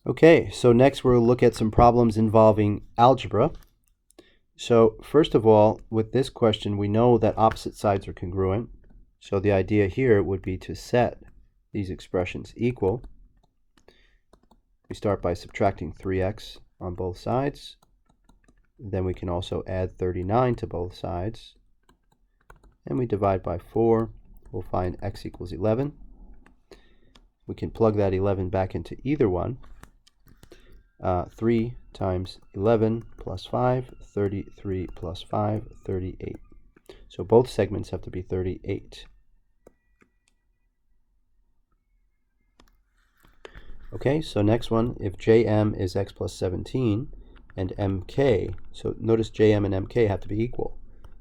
Okay, so next we'll look at some problems involving algebra. So first of all, with this question, we know that opposite sides are congruent. So the idea here would be to set these expressions equal. We start by subtracting 3x on both sides. Then we can also add 39 to both sides. And we divide by 4. We'll find x equals 11. We can plug that 11 back into either one. 3 times 11 plus 5, 33 plus 5, 38. So both segments have to be 38. Okay, so next one, if Jm is x plus 17 and Mk, so notice Jm and Mk have to be equal.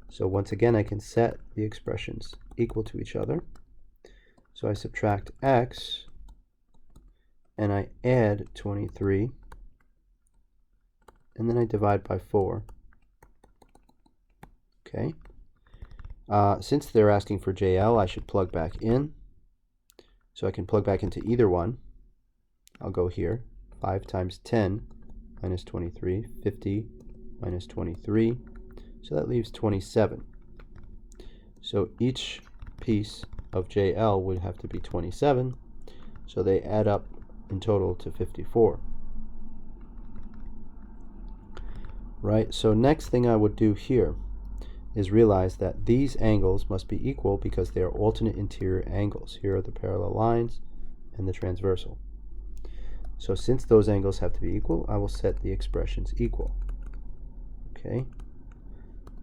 So once again, I can set the expressions equal to each other. So I subtract x and I add 23. And then I divide by 4. Okay. Since they're asking for JL, I should plug back in. So I can plug back into either one. I'll go here. 5 times 10 minus 23. 50 minus 23. So that leaves 27. So each piece of JL would have to be 27. So they add up in total to 54. Right, so next thing I would do here is realize that these angles must be equal because they are alternate interior angles. Here are the parallel lines and the transversal. So since those angles have to be equal, I will set the expressions equal. Okay,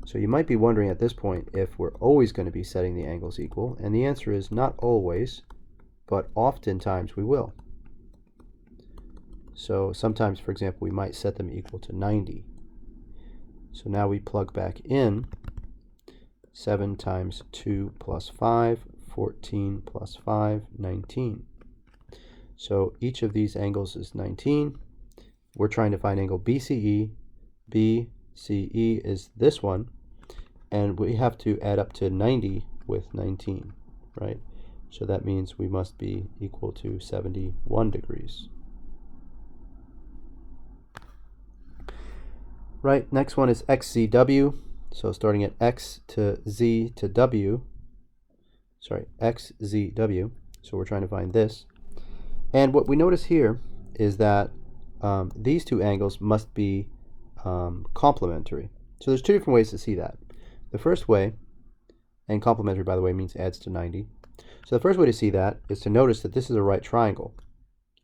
so you might be wondering at this point if we're always going to be setting the angles equal, and the answer is not always, but oftentimes we will. So sometimes, for example, we might set them equal to 90. So now we plug back in 7 times 2 plus 5, 14 plus 5, 19. So each of these angles is 19. We're trying to find angle BCE. BCE is this one, and we have to add up to 90 with 19, right? So that means we must be equal to 71 degrees. Right, next one is XZW. So starting at X to Z to W, XZW. So we're trying to find this. And what we notice here is that these two angles must be complementary. So there's two different ways to see that. The first way, and complementary, by the way, means adds to 90. So the first way to see that is to notice that this is a right triangle.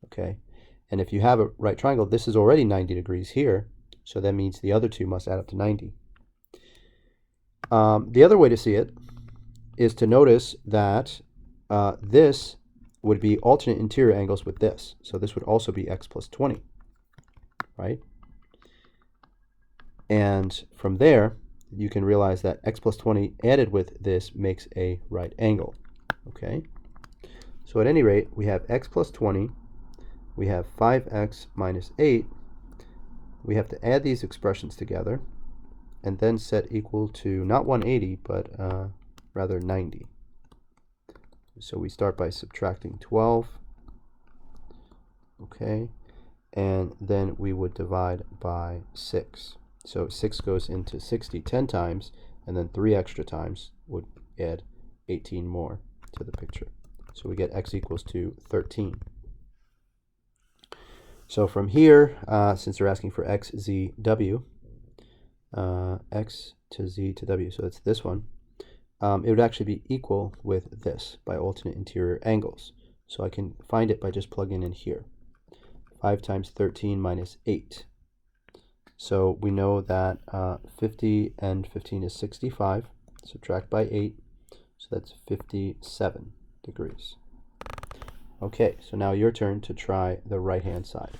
Okay, and if you have a right triangle, this is already 90 degrees here. So that means the other two must add up to 90. The other way to see it is to notice that this would be alternate interior angles with this. So this would also be x plus 20, right? And from there, you can realize that x plus 20 added with this makes a right angle. Okay? So at any rate, we have x plus 20. We have 5x minus 8. We have to add these expressions together and then set equal to not 180, but rather 90. So we start by subtracting 12. Okay, and then we would divide by 6. So 6 goes into 60 10 times, and then 3 extra times would add 18 more to the picture. So we get x equals to 13. So from here, since they're asking for x, z, w, x to z to w, so it's this one, it would actually be equal with this by alternate interior angles. So I can find it by just plugging in here. 5 times 13 minus 8. So we know that 50 and 15 is 65. Subtract by 8, so that's 57 degrees. Okay, so now your turn to try the right-hand side.